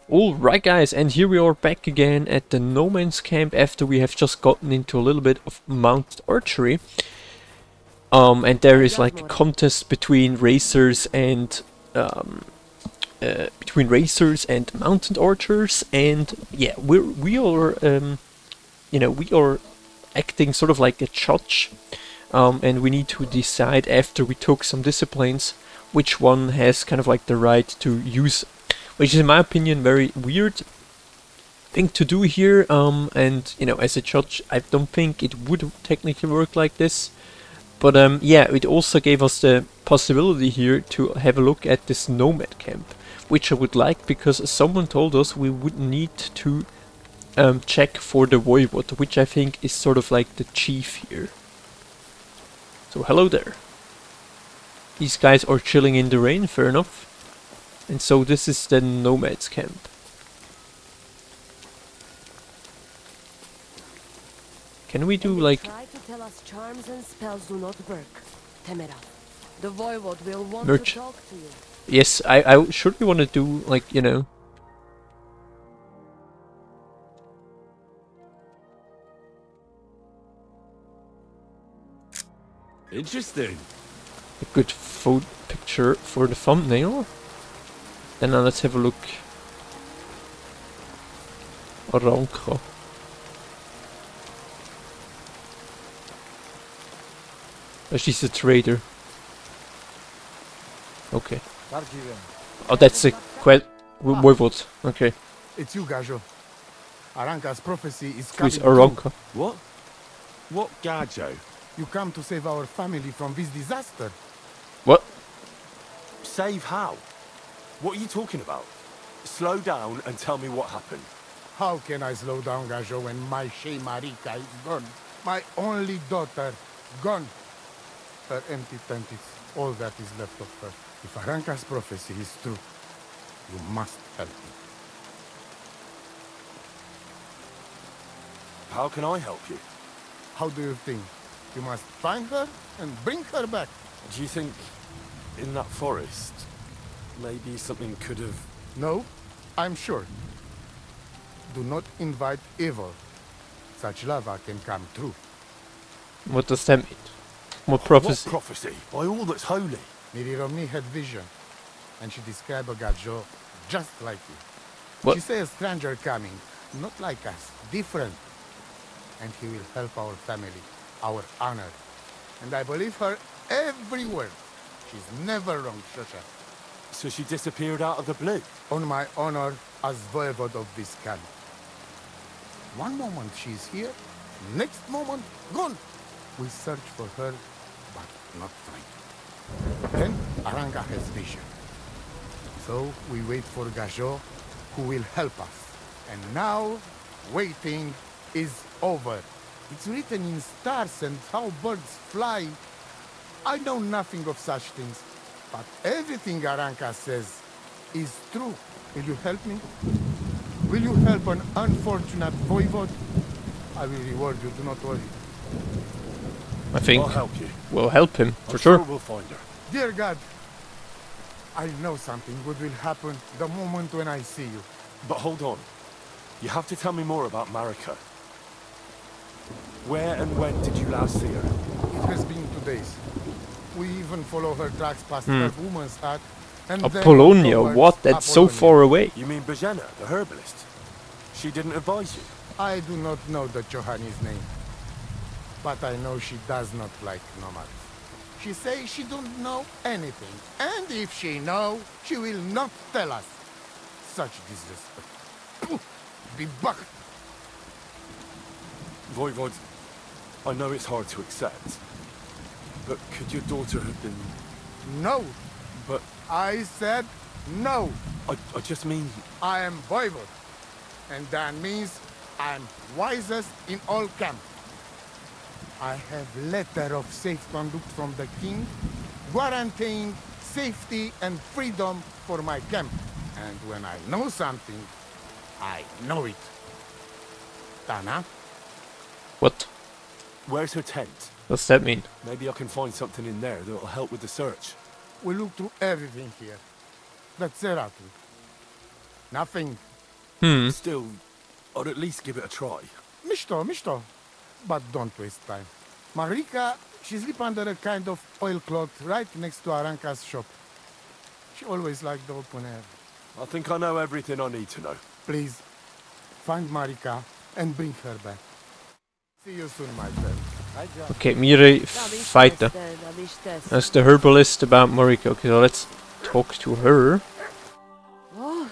Alright guys, and here we are back again at the No Man's Camp after we have just gotten into a little bit of mounted archery. And there is like a contest between racers and mounted archers, and yeah, we are we are acting sort of like a judge, and we need to decide after we took some disciplines which one has kind of like the right to use, which is in my opinion very weird thing to do here, and as a judge I don't think it would technically work like this, but yeah, it also gave us the possibility here to have a look at this nomad camp, which I would like because someone told us we would need to check for the voivod, which I think is sort of like the chief here. So hello there. These guys are chilling in the rain, fair enough. And so this is the nomads camp. Can we do like... Try to tell us charms and spells do not work. Temera. The voivod will want Merch. to talk to you. Yes, I surely want to do like, Interesting. a good photo picture for the thumbnail. Then let's have a look. Aranka. Oh, she's a trader. Okay. Oh, that's a voivod. Okay. It's you, Gajo. Aranka's prophecy is Who is coming true. Aranka? What? What Gajo? You come to save our family from this disaster. What? Save how? What are you talking about? Slow down and tell me what happened. How can I slow down, Gajo, when my Shea Marika is gone? My only daughter, gone. Her empty tent is all that is left of her. If Aranka's prophecy is true, you must help me. How can I help you? How do you think? You must find her and bring her back. Do you think in that forest maybe something could have... No, I'm sure. Do not invite evil. Such lava can come true. What does that mean? What prophecy? What prophecy? By all that's holy. Miri Romni had vision, and she described a Gajo just like you. What? She said a stranger coming, not like us, different. And he will help our family, our honor. And I believe her every word. She's never wrong, Shosha. So she disappeared out of the blue? On my honor as voivod of this camp. One moment she's here, next moment gone. We search for her, but not find. Then Aranga has vision. So we wait for Gajo, who will help us. And now, waiting is over. It's written in stars and how birds fly. I know nothing of such things, but everything Aranka says is true. Will you help me? Will you help an unfortunate voivod? I will reward you, do not worry. I think I'll help you. we'll help him, for I'm sure. We'll find her. Dear God, I know something good will happen the moment when I see you. But hold on. You have to tell me more about Marika. Where and when did you last see her? It has been 2 days. We even follow her tracks past her woman's hut. And then Apollonia, towards what? That's so Apollonia. far away. You mean Bojana, the herbalist? She didn't advise you? I do not know the Johanni's name. But I know she does not like nomads. She says she don't know anything. And if she know, she will not tell us. Such disrespect. Pooh, be back. Voivod, I know it's hard to accept, but could your daughter have been... No. But I said no. I just mean... I am voivod. And that means I'm wisest in all camp. I have letter of safe conduct from the king, guaranteeing safety and freedom for my camp. And when I know something, I know it. Tana? What Where's her tent? does that mean? Maybe I can find something in there that'll help with the search. We look through everything here. That's Seratu. Nothing. Still, I'd at least give it a try. Misto. But don't waste time. Marika, she sleep under a kind of oilcloth right next to Aranka's shop. She always liked the open air. I think I know everything I need to know. Please, find Marika and bring her back. See you soon, my friend. Okay, Mire fighter. That's the herbalist about Marika. Okay, so let's talk to her. Oh,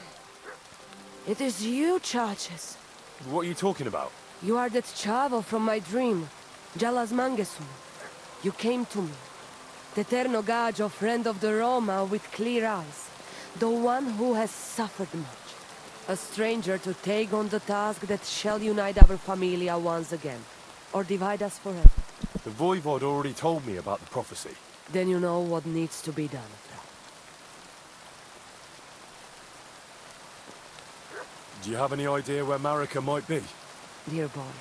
it is you, Churches. What are you talking about? You are that chavo from my dream, Jalas Mangesun. You came to me, the Eterno Gajo, friend of the Roma with clear eyes, the one who has suffered much. A stranger to take on the task that shall unite our familia once again, or divide us forever. The Voivod already told me about the prophecy. Then you know what needs to be done, Frau. Do you have any idea where Marika might be? Dear boy,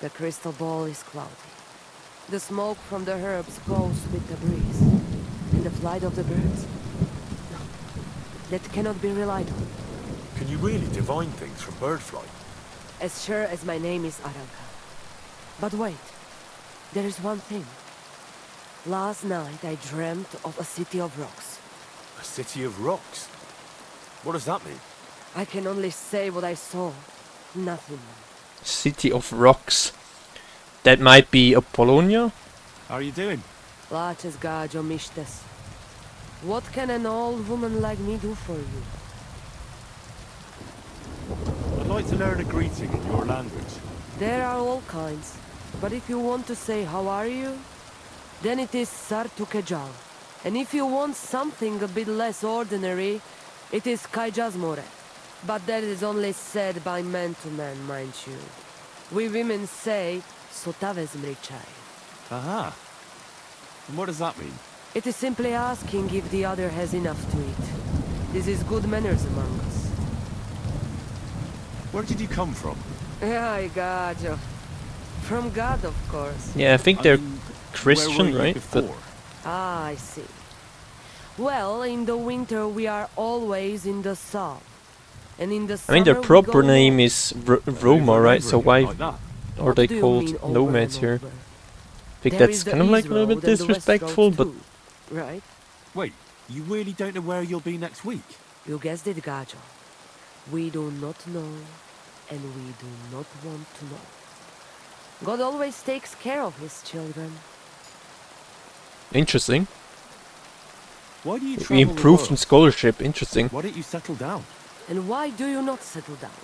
the crystal ball is cloudy. The smoke from the herbs goes with the breeze. And the flight of the birds? No, that cannot be relied on. Can you really divine things from bird flight? As sure as my name is Aranka. But wait, there is one thing. Last night I dreamt of a city of rocks. A city of rocks? What does that mean? I can only say what I saw. Nothing more. City of Rocks. That might be Apollonia? How are you doing? Laches gajo mishtes. What can an old woman like me do for you? I'd like to learn a greeting in your language. There are all kinds. But if you want to say how are you, then it is Sartukejal. And if you want something a bit less ordinary, it is Kaijazmore. But that is only said by man to man, mind you. We women say, Sotaves mrichai. Aha. And what does that mean? It is simply asking if the other has enough to eat. This is good manners among us. Where did you come from? I got you. From God, of course. Yeah, I think they're Christian, right? But Ah, I see. Well, in the winter we are always in the south. And in the I summer mean, their we proper go name north. is Roma, right? So why Like that? are What they do you called mean over nomads and here? over? I think There that's is the kind of like East a little bit Road and the West disrespectful, Road but too, right? Wait, you really don't know where you'll be next week? You guessed it, Gajo. We do not know, and we do not want to know. God always takes care of his children. interesting. Why do you We travel the improved in world? scholarship, interesting. Why don't you settle down? And why do you not settle down?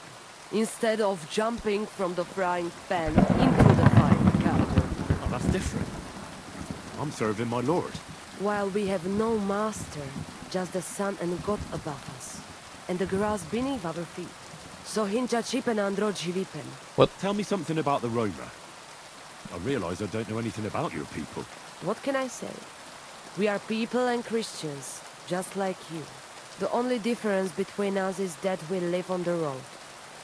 Instead of jumping from the frying pan into the fire, Gajo. Oh, that's different. I'm serving my lord. While we have no master, just the sun and God above us, and the grass beneath our feet. So hincha chipen andro jivipen. Tell me something about the Roma. I realise I don't know anything about your people. What can I say? We are people and Christians, just like you. The only difference between us is that we live on the road,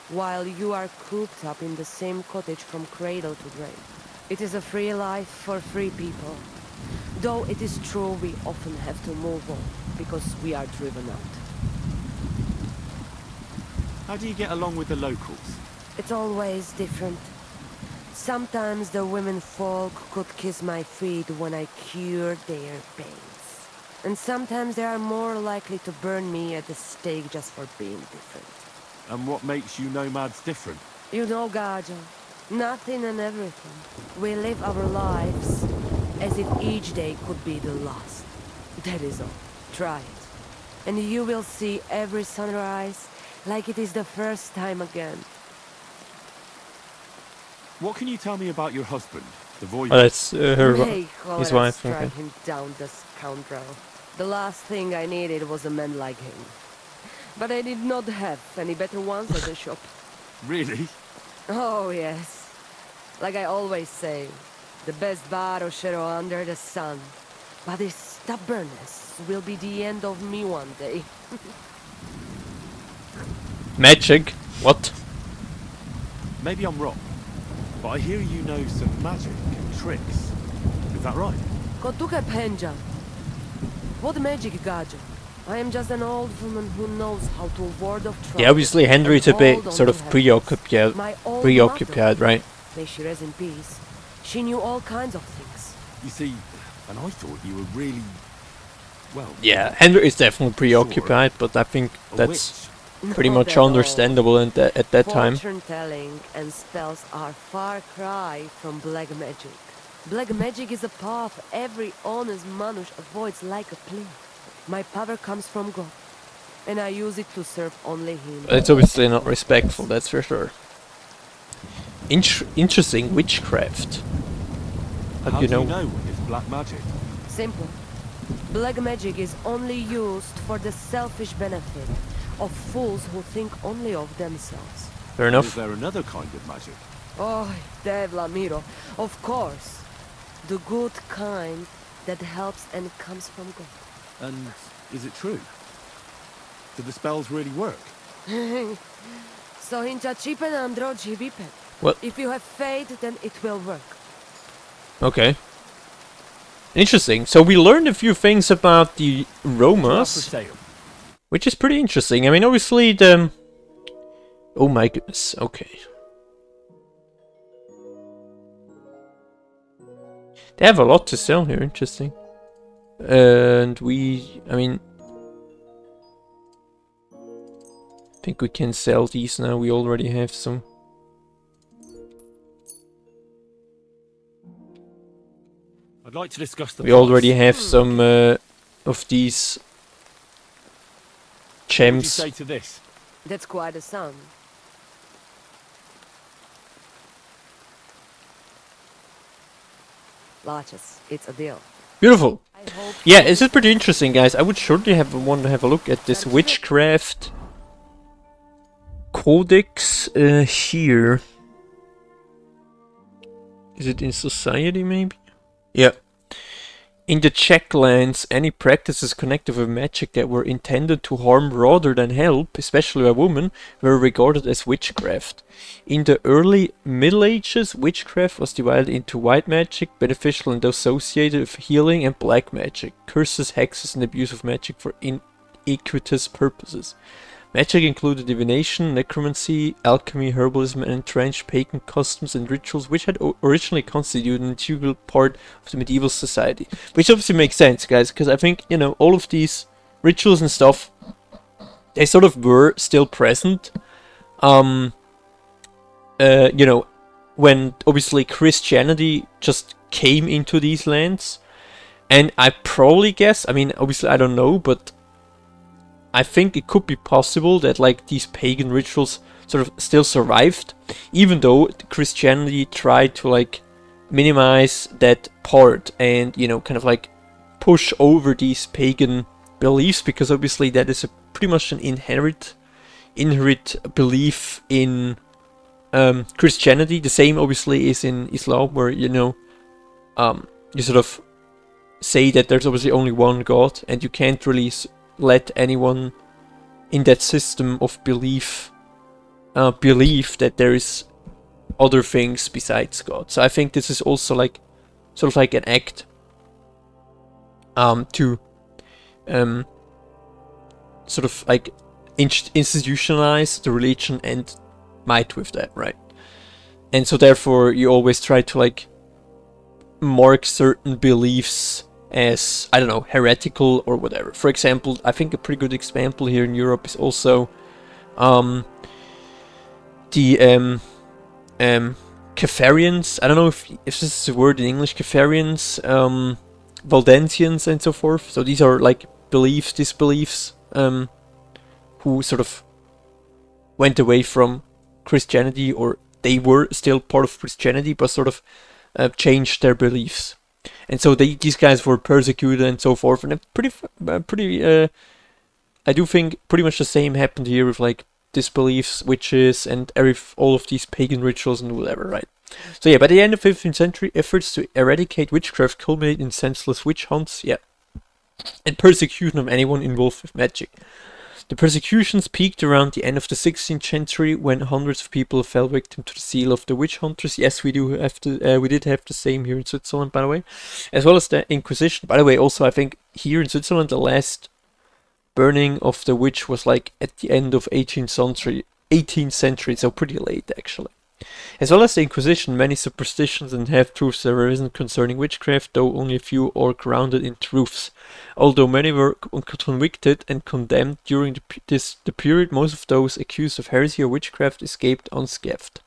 while you are cooped up in the same cottage from cradle to grave. It is a free life for free people. Though it is true we often have to move on, because we are driven out. How do you get along with the locals? It's always different. Sometimes the women folk could kiss my feet when I cured their pains. And sometimes they are more likely to burn me at the stake just for being different. And what makes you nomads different? You know, Gajo, nothing and everything. We live our lives as if each day could be the last. That is all. Try it. And you will see every sunrise like it is the first time again. What can you tell me about your husband, the voyage? Oh, that's May his cholera wife. strike Okay. him down, the scoundrel. The last thing I needed was a man like him. But I did not have any better ones at the shop. Really? Oh, yes. Like I always say, the best baroshero under the sun. But his stubbornness will be the end of me one day. Magic? What? Maybe I'm wrong, but I hear you know some magic and tricks. Is that right? Kotuke penja. What magic, Gajo? I am just an old woman who knows how to ward off trouble. Yeah, obviously Henry is a and bit hold on sort to of her preoccupied, My old mother, right? may she rest in peace. She knew all kinds of things. You see, and I thought you were really, well... Yeah, Henry is definitely preoccupied, but I think a that's witch. pretty Not much at all. understandable at that time. Fortune telling and spells are far cry from black magic. Black magic is a path every honest Manush avoids like a plague. My power comes from God, and I use it to serve only Him. It's obviously not respectful, that's for sure. Interesting witchcraft. How How do you do know? you know it's black magic? Simple. Black magic is only used for the selfish benefit of fools who think only of themselves. Fair Is enough. there another kind of magic? Oh, Devla Miro, of course. The good kind that helps and comes from God. And is it true? Do the spells really work? So hincha chipen androji vipen. Well, If you have faith, then it will work. okay. Interesting. So we learned a few things about the Not for Romas, sale. which is pretty interesting. I mean, obviously the... Oh my goodness, okay. They have a lot to sell here, interesting. And I mean... I think we can sell these now, we already have some. I'd like to discuss the We already price. have some of these What would you gems. say to this? That's quite a sum. Larches, it's a deal. Beautiful. I hope Yeah, this is pretty interesting, guys. I would surely want to have a look at this witchcraft codex here. Is it in society, maybe? Yeah. In the Czech lands, any practices connected with magic that were intended to harm rather than help, especially a woman, were regarded as witchcraft. In the early Middle Ages, witchcraft was divided into white magic, beneficial and associated with healing, and black magic, curses, hexes, and abuse of magic for iniquitous purposes. Magic included divination, necromancy, alchemy, herbalism, and entrenched pagan customs and rituals, which had originally constituted an integral part of the medieval society. Which obviously makes sense, guys, because I think, you know, all of these rituals and stuff, they sort of were still present. You know, when obviously Christianity just came into these lands. And I probably guess, I mean, obviously I don't know, but I think it could be possible that like these pagan rituals sort of still survived, even though Christianity tried to like minimize that part and, you know, kind of like push over these pagan beliefs, because obviously that is pretty much an inherent belief in Christianity. The same obviously is in Islam, where, you know, you sort of say that there's obviously only one God and you can't really let anyone in that system of belief believe that there is other things besides God. So I think this is also like sort of like an act to sort of like institutionalize the religion and might with that, right? And so therefore you always try to like mark certain beliefs as, I don't know, heretical or whatever. For example, I think a pretty good example here in Europe is also the Caffarians. I don't know if this is a word in English. Caffarians, Valdensians, and so forth. So these are like beliefs, disbeliefs, who sort of went away from Christianity, or they were still part of Christianity, but sort of changed their beliefs. And so these guys were persecuted and so forth, and I do think pretty much the same happened here with like disbeliefs, witches, and all of these pagan rituals and whatever, right? So yeah, by the end of the 15th century, efforts to eradicate witchcraft culminated in senseless witch hunts, yeah, and persecution of anyone involved with magic. The persecutions peaked around the end of the 16th century, when hundreds of people fell victim to the zeal of the witch hunters. Yes, we did have the same here in Switzerland, by the way, as well as the Inquisition. By the way, also I think here in Switzerland the last burning of the witch was like at the end of 18th century, so pretty late actually. As well as the Inquisition, many superstitions and half-truths have arisen concerning witchcraft, though only a few are grounded in truths. Although many were convicted and condemned during the period, most of those accused of heresy or witchcraft escaped unscathed.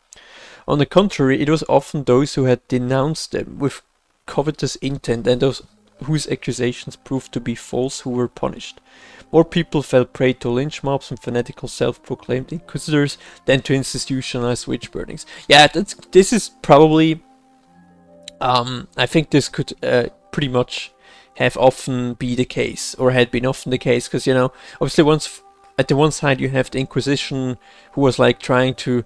On the contrary, it was often those who had denounced them with covetous intent and those whose accusations proved to be false who were punished. More people fell prey to lynch mobs and fanatical self-proclaimed inquisitors than to institutionalized witch burnings. Yeah, this is probably... I think this could pretty much have often be the case, or had been often the case, because, you know, obviously once at the one side you have the Inquisition, who was like trying to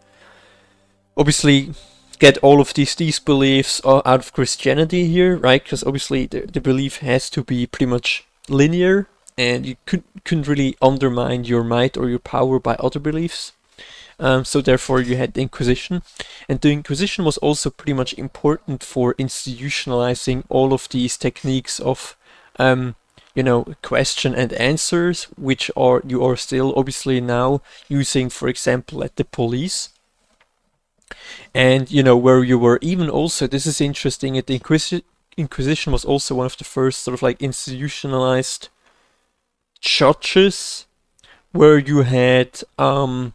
obviously get all of these beliefs out of Christianity here, right? Because obviously the belief has to be pretty much linear, and you couldn't really undermine your might or your power by other beliefs. So therefore you had the Inquisition, and the Inquisition was also pretty much important for institutionalizing all of these techniques of you know, question and answers, which you are still obviously now using, for example, at the police. And, you know, where you were even also, this is interesting, at the Inquisition was also one of the first sort of like institutionalized churches where you had, you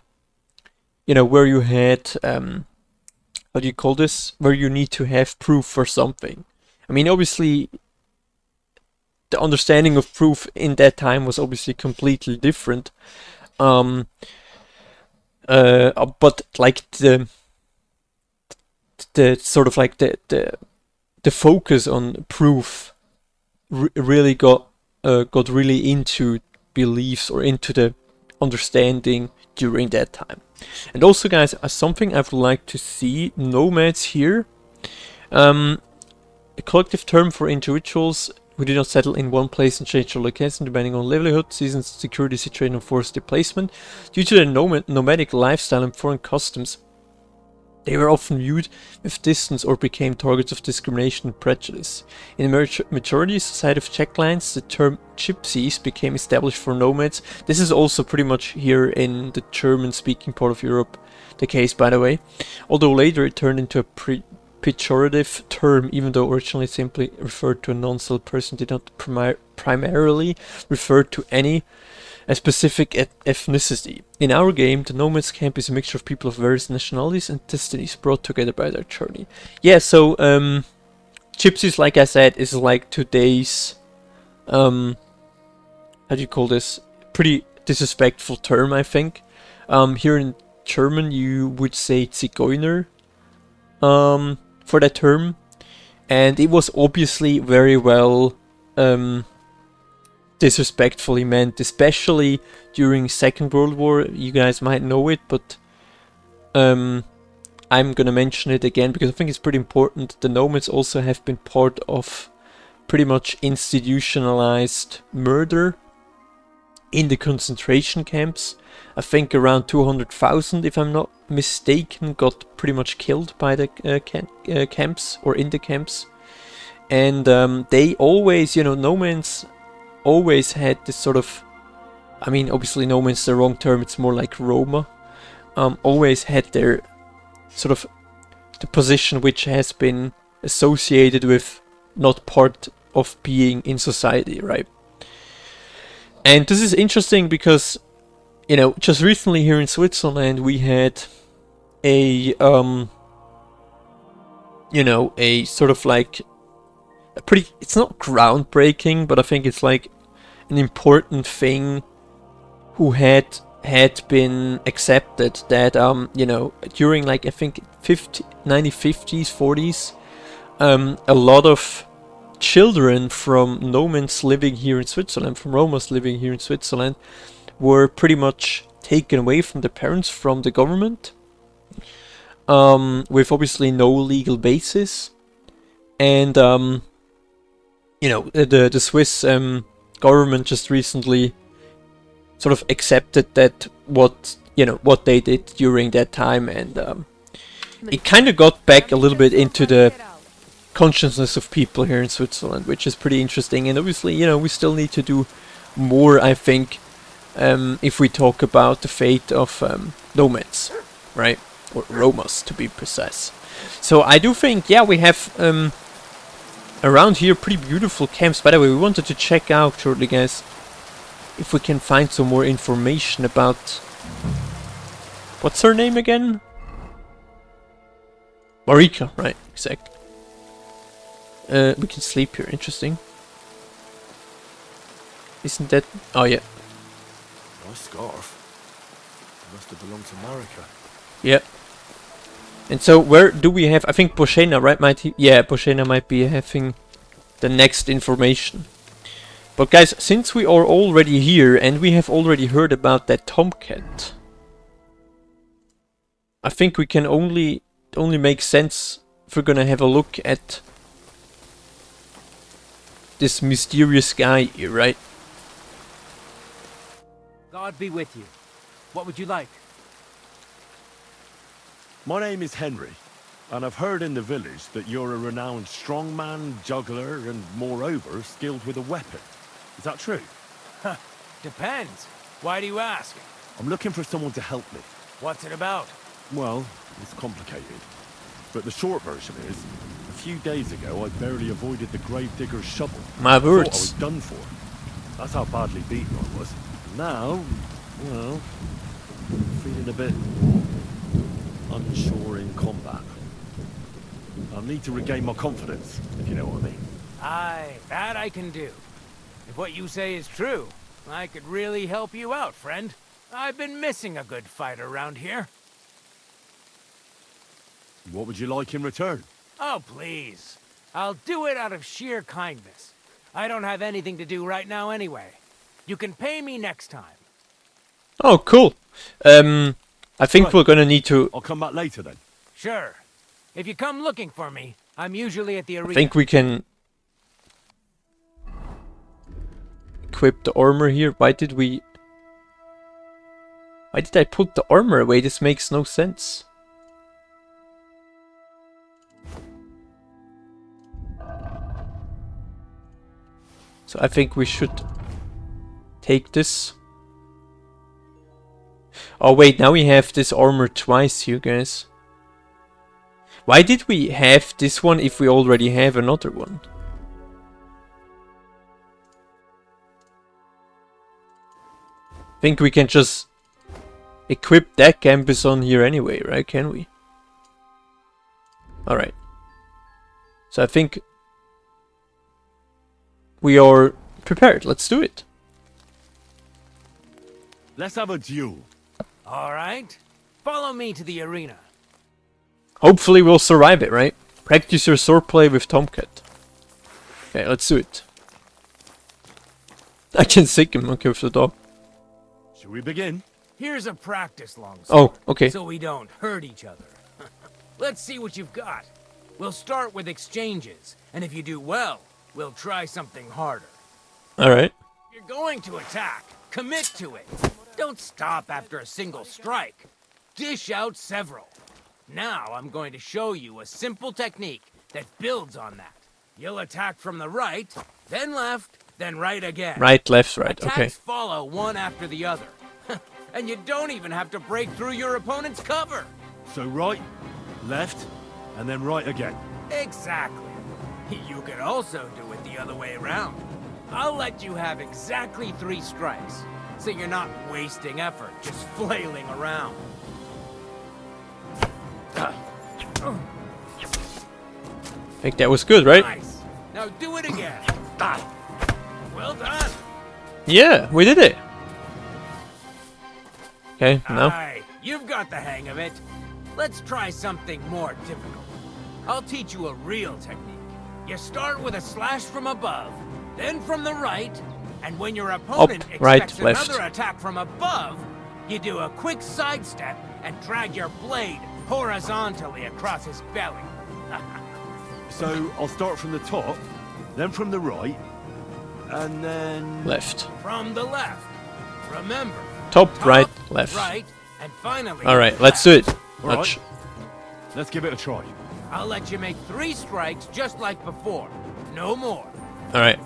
know, where you had, how do you call this? Where you need to have proof for something. I mean, obviously, the understanding of proof in that time was obviously completely different. But like the sort of like the focus on proof really got really into beliefs or into the understanding during that time. And also, guys, something I would like to see nomads here. A collective term for individuals who did not settle in one place and change their location depending on livelihood, seasons, security situation, and forced displacement. Due to their nomadic lifestyle and foreign customs, they were often viewed with distance or became targets of discrimination and prejudice. In the majority society of Czech lands, the term gypsies became established for nomads. This is also pretty much here in the German-speaking part of Europe the case, by the way. Although later it turned into a pejorative term, even though originally simply referred to a non-skilled person, did not primarily refer to a specific ethnicity. In our game, the Nomads camp is a mixture of people of various nationalities and destinies brought together by their journey. Yeah, so gypsies, like I said, is like today's how do you call this? Pretty disrespectful term, I think. Here in German, you would say Zigeuner for that term, and it was obviously very well disrespectfully meant, especially during Second World War. You guys might know it, but I'm gonna mention it again because I think it's pretty important. The nomads also have been part of pretty much institutionalized murder in the concentration camps. I think around 200,000, if I'm not mistaken, got pretty much killed by the camps or in the camps. And they always, you know, nomads always had this sort of, I mean, obviously nomads is the wrong term, it's more like Roma, always had their sort of the position which has been associated with not part of being in society, right? And this is interesting because, you know, just recently here in Switzerland we had a you know, a sort of like a pretty, it's not groundbreaking, but I think it's like an important thing who had been accepted that you know, during like I think 1950s 40s, a lot of children from nomads living here in Switzerland, from Romas living here in Switzerland, were pretty much taken away from their parents from the government, with obviously no legal basis. And you know, the Swiss government just recently sort of accepted that what they did during that time, and it kind of got back a little bit into the consciousness of people here in Switzerland, which is pretty interesting. And obviously, you know, we still need to do more, I think, if we talk about the fate of nomads, right? Or Romas, to be precise. So I do think, yeah, we have around here pretty beautiful camps. By the way, we wanted to check out shortly, guys, if we can find some more information about... What's her name again? Marika, right, exactly. We can sleep here, interesting. Isn't that... Oh, yeah. Nice scarf. Must have belonged to Marika. Yeah. And so, where do we have... I think Boshena, right? Yeah, Boshena might be having the next information. But guys, since we are already here, and we have already heard about that tomcat, I think we can only make sense if we're gonna have a look at this mysterious guy here, right? God be with you. What would you like? My name is Henry, and I've heard in the village that you're a renowned strongman, juggler, and moreover, skilled with a weapon. Is that true? Depends. Why do you ask? I'm looking for someone to help me. What's it about? Well, it's complicated. But the short version is, a few days ago I barely avoided the gravedigger's shovel. My Thought I words. was done for. That's how badly beaten I was. Now, well, feeling a bit unsure in combat. I'll need to regain my confidence, if you know what I mean. Aye, that I can do. If what you say is true, I could really help you out, friend. I've been missing a good fight around here. What would you like in return? Oh, please. I'll do it out of sheer kindness. I don't have anything to do right now anyway. You can pay me next time. Oh, cool. I think Right. we're gonna need to... I'll come back later then. Sure. If you come looking for me, I'm usually at the arena. I think we can... equip the armor here. Why did I put the armor away? This makes no sense. So I think we should take this. Oh wait, now we have this armor twice, you guys. Why did we have this one if we already have another one? I think we can just equip that campus on here anyway, right? Can we? Alright. So I think we are prepared. Let's do it. Let's have a duel. All right. Follow me to the arena. Hopefully we'll survive it, right? Practice your swordplay with Tomcat. Okay, let's do it. I can sick him, okay, with the dog. Should we begin? Here's a practice longsword. Oh, okay. So we don't hurt each other. Let's see what you've got. We'll start with exchanges, and if you do well, we'll try something harder. Alright. You're going to attack. Commit to it. Don't stop after a single strike. Dish out several. Now I'm going to show you a simple technique that builds on that. You'll attack from the right, then left, then right again. Right, left, right, Attacks okay. follow one after the other. And you don't even have to break through your opponent's cover. So right, left, and then right again. Exactly. You could also do it the other way around. I'll let you have exactly 3 strikes, so you're not wasting effort just flailing around. I think that was good, right? Nice. Now do it again. Well done. Yeah, we did it. Okay, now. Aye, you've got the hang of it. Let's try something more difficult. I'll teach you a real technique. You start with a slash from above, then from the right, and when your opponent Up, right, expects left. another attack from above, you do a quick sidestep and drag your blade horizontally across his belly. So I'll start from the top, then from the right, and then... Left. From the left. Remember. Top, right, left. Right, and finally. Alright, let's do it. All Watch. right. Let's give it a try. I'll let you make 3 strikes just like before. No more. Alright.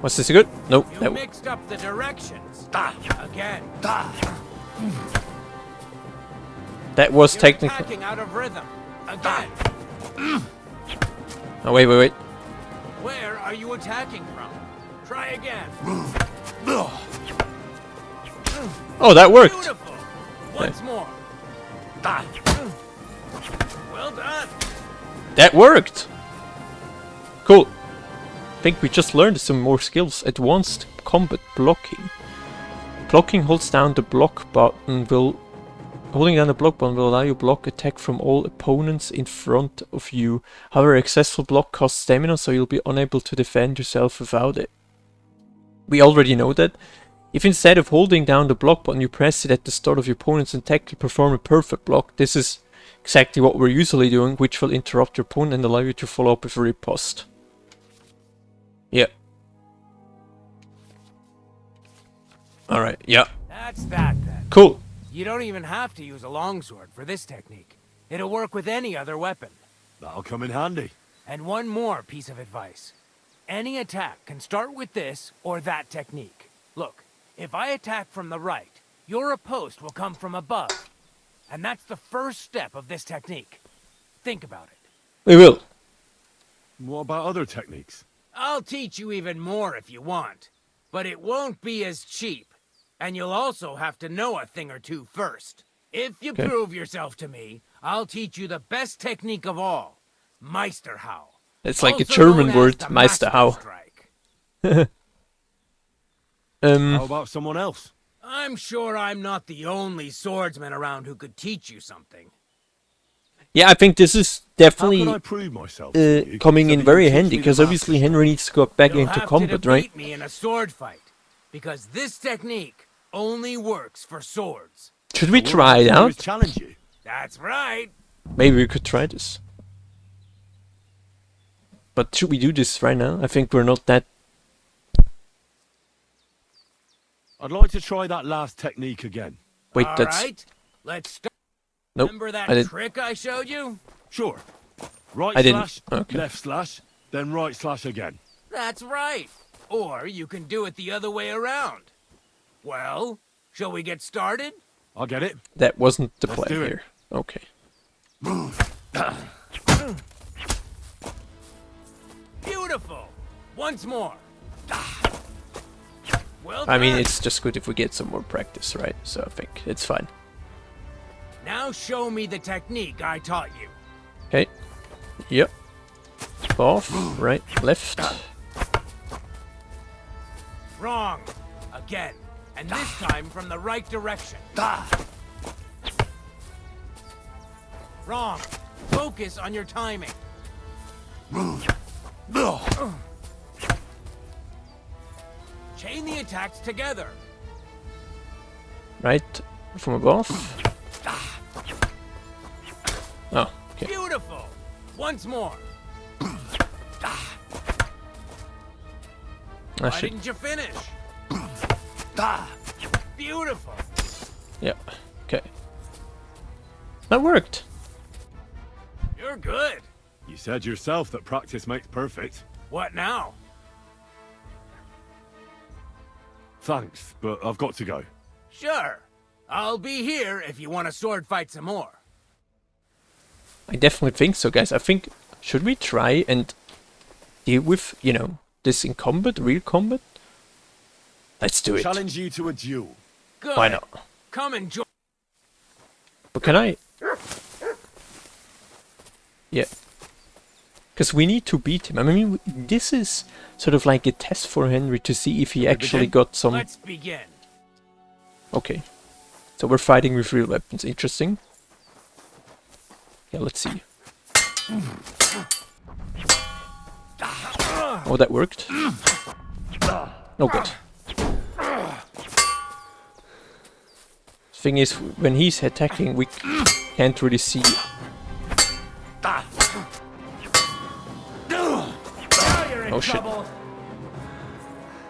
Was this good? Nope. You That mixed up the directions. Again. was You're technically. attacking out of rhythm. Again. Oh wait, wait, wait. Where are you attacking from? Try again. Oh, that worked. Beautiful. Once more. Well done. That worked. Cool. I think we just learned some more skills. Advanced combat blocking. Blocking holds down the block button will. Holding down the block button will allow you block attack from all opponents in front of you. However, a successful block costs stamina, so you'll be unable to defend yourself without it. We already know that. If instead of holding down the block button you press it at the start of your opponent's attack to perform a perfect block, this is exactly what we're usually doing, which will interrupt your opponent and allow you to follow up with a riposte. Yeah. Alright, yeah. That's that then. Cool. You don't even have to use a longsword for this technique. It'll work with any other weapon. That'll come in handy. And one more piece of advice. Any attack can start with this or that technique. Look, if I attack from the right, your riposte will come from above. And that's the first step of this technique. Think about it. We will. What about other techniques? I'll teach you even more if you want. But it won't be as cheap. And you'll also have to know a thing or two first. If you Okay. prove yourself to me, I'll teach you the best technique of all. Meisterhau. It's like a Also German known word, as the Meisterhau. Master Strike. How about someone else? I'm sure I'm not the only swordsman around who could teach you something. Yeah, I think this is How definitely can I prove myself to you, coming in considering very you teach handy, me the because master obviously strike? Henry needs to go back You'll into have combat, to right? defeat me in a sword fight, because this technique only works for swords. Should we All I try have it to do is out? challenge you. That's right. Maybe we could try this. But should we do this right now? I think we're not that... I'd like to try that last technique again. Wait, All that's... right, let's start. Nope, Remember that I didn't... trick I showed you? Sure. Right I didn't. slash, Okay. left slash, then right slash again. That's right. Or you can do it the other way around. Well, shall we get started? I'll get it. That wasn't the Let's plan do it. here. Okay. Beautiful. Once more. Well I mean, done. it's just good if we get some more practice, right? So I think it's fine. Now show me the technique I taught you. Okay. Yep. Off, right, left. Wrong. Again. And this time from the right direction. Wrong. Focus on your timing. Chain the attacks together. Right, from above. Oh, okay. Beautiful. Once more. I Why should... didn't you finish? Beautiful. Yeah, okay. That worked. You're good. You said yourself that practice makes perfect. What now? Thanks, but I've got to go. Sure. I'll be here if you want to sword fight some more. I definitely think so, guys. I think... Should we try and deal with, you know, this in combat, real combat? Let's do it. Challenge you to a duel. Good. Why not? Come and join. But can I... Yeah. Because we need to beat him. I mean, this is sort of like a test for Henry to see if he actually begin? got some... Let's begin. Okay. So we're fighting with real weapons. Interesting. Yeah, let's see. Oh, that worked. Oh, good. Thing is, when he's attacking, we can't really see. Now you're in Oh, shit. trouble.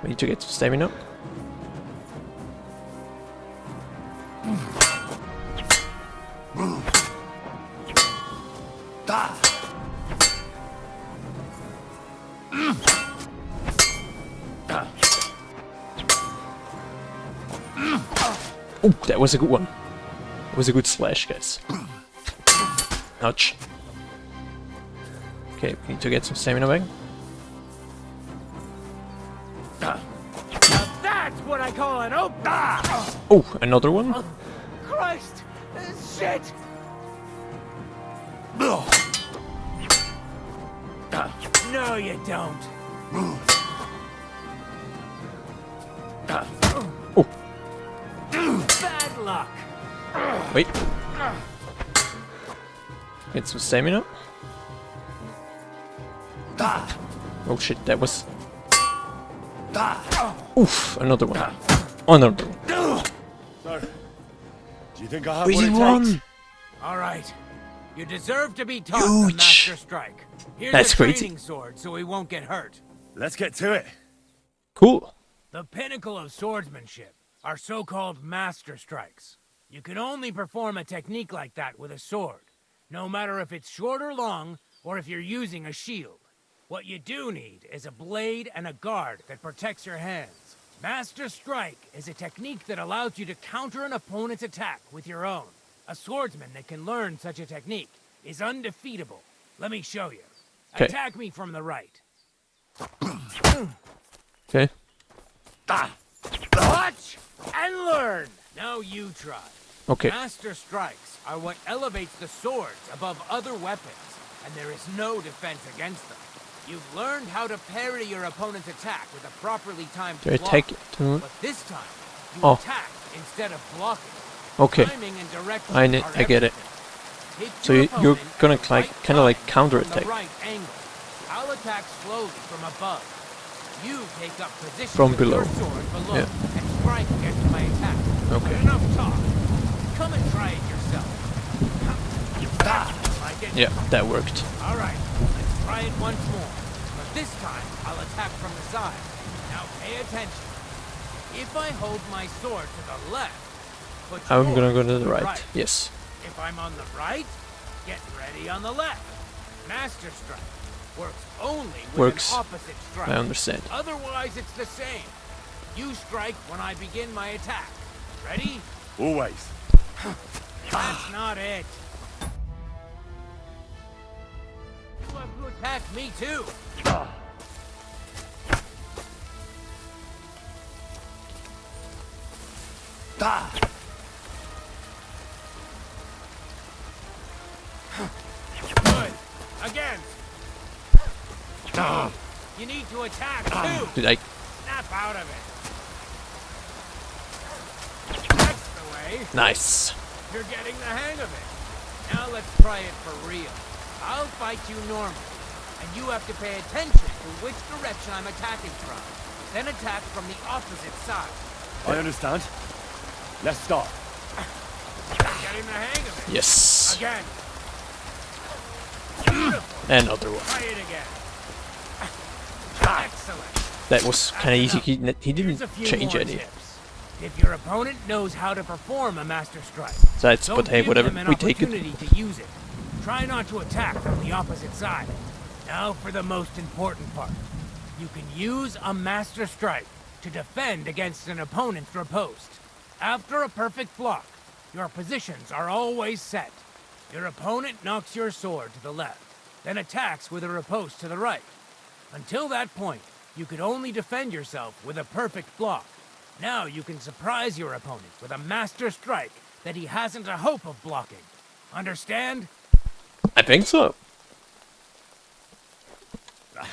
We need to get some stamina. Oh, that was a good one. That was a good slash, guys. Ouch. Okay, we need to get some stamina back. Now that's what I call an open. Oh, another one. Christ! Shit! No, you don't. Oh, Bad luck. wait. Get some stamina. Oh shit, that was... Oof, another one. Another one. So, do you think I have what Easy it one. takes? All right. You deserve to be taught Huge. the Master Strike. Here's That's a crazy. training sword so we won't get hurt. Let's get to it. Cool. The pinnacle of swordsmanship are so-called Master Strikes. You can only perform a technique like that with a sword, no matter if it's short or long, or if you're using a shield. What you do need is a blade and a guard that protects your hands. Master Strike is a technique that allows you to counter an opponent's attack with your own. A swordsman that can learn such a technique is undefeatable. Let me show you. 'Kay. Attack me from the right. Okay. Watch and learn. Now you try. Okay. Master Strikes are what elevates the swords above other weapons, and there is no defense against them. You've learned how to parry your opponent's attack with a properly timed Do I block. take it to... But this time, you Oh. attack instead of blocking. Okay. Timing and direction I are get it. everything. Hit So your you're opponent gonna at the like right kind of like time counterattack from the right angle. I'll attack slowly from above. You take up position From with below. your sword below Yeah. and strike against my attack. Okay. But enough talk. Come and try it yourself. Like it? Yeah, that worked. All right, let's try it once more. But this time, I'll attack from the side. Now pay attention. If I hold my sword to the left, put I'm gonna go yours to the right. Yes. If I'm on the right, get ready on the left. Master Strike works only with Works. an opposite strike. I understand. Otherwise, it's the same. You strike when I begin my attack. Ready? Always. That's not it. You have to attack me too. Good. Again. You need to attack too. Did I... Snap out of it. That's the way. Nice. You're getting the hang of it. Now let's try it for real. I'll fight you normally, and you have to pay attention to which direction I'm attacking from. Then attack from the opposite side. I understand. Let's start. You're getting the hang of it. Yes. Again. Beautiful. Another one. Try it again. Excellent. That was kind of easy. He Here's didn't a few change more any. tips. If your opponent knows how to perform a master strike, That's don't but hey, give whatever. them an We take it. opportunity to use it. Try not to attack from the opposite side. Now for the most important part. You can use a master strike to defend against an opponent's riposte. After a perfect block, your positions are always set. Your opponent knocks your sword to the left, then attacks with a riposte to the right. Until that point, you could only defend yourself with a perfect block. Now you can surprise your opponent with a master strike that he hasn't a hope of blocking. Understand? I think so.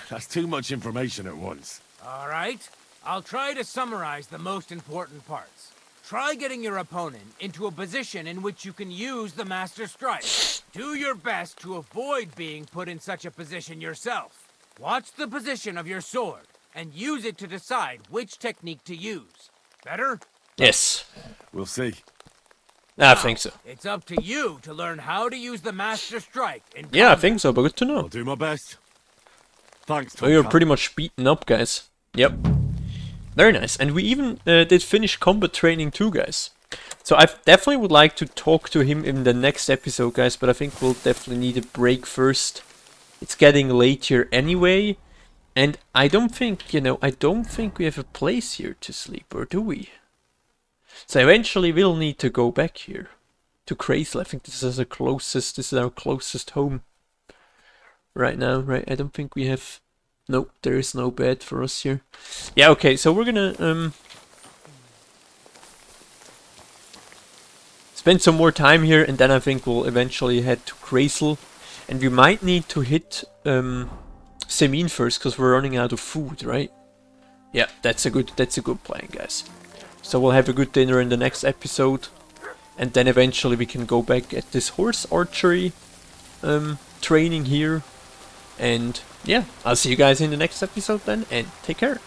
That's too much information at once. All right. I'll try to summarize the most important parts. Try getting your opponent into a position in which you can use the master strike. Do your best to avoid being put in such a position yourself. Watch the position of your sword and use it to decide which technique to use. Better? Yes. We'll see. I think so. It's up to you to learn how to use the master strike in Yeah, I combat. think so, but good to know. I'll do my best. Thanks, So you're Tom. pretty much beaten up, guys. Yep. Very nice. And we even did finish combat training too, guys. So I definitely would like to talk to him in the next episode, guys, but I think we'll definitely need a break first. It's getting late here anyway. And I don't think, I don't think we have a place here to sleep, or do we? So eventually we'll need to go back here to Crazel. I think this is our closest home right now, right? I don't think we have... Nope, there is no bed for us here. Yeah, okay, so we're gonna spend some more time here, and then I think we'll eventually head to Crazel. And we might need to hit Semin first, because we're running out of food, right? Yeah, that's a good plan, guys. So we'll have a good dinner in the next episode, and then eventually we can go back at this horse archery training here. And yeah, I'll see you guys in the next episode then, and take care.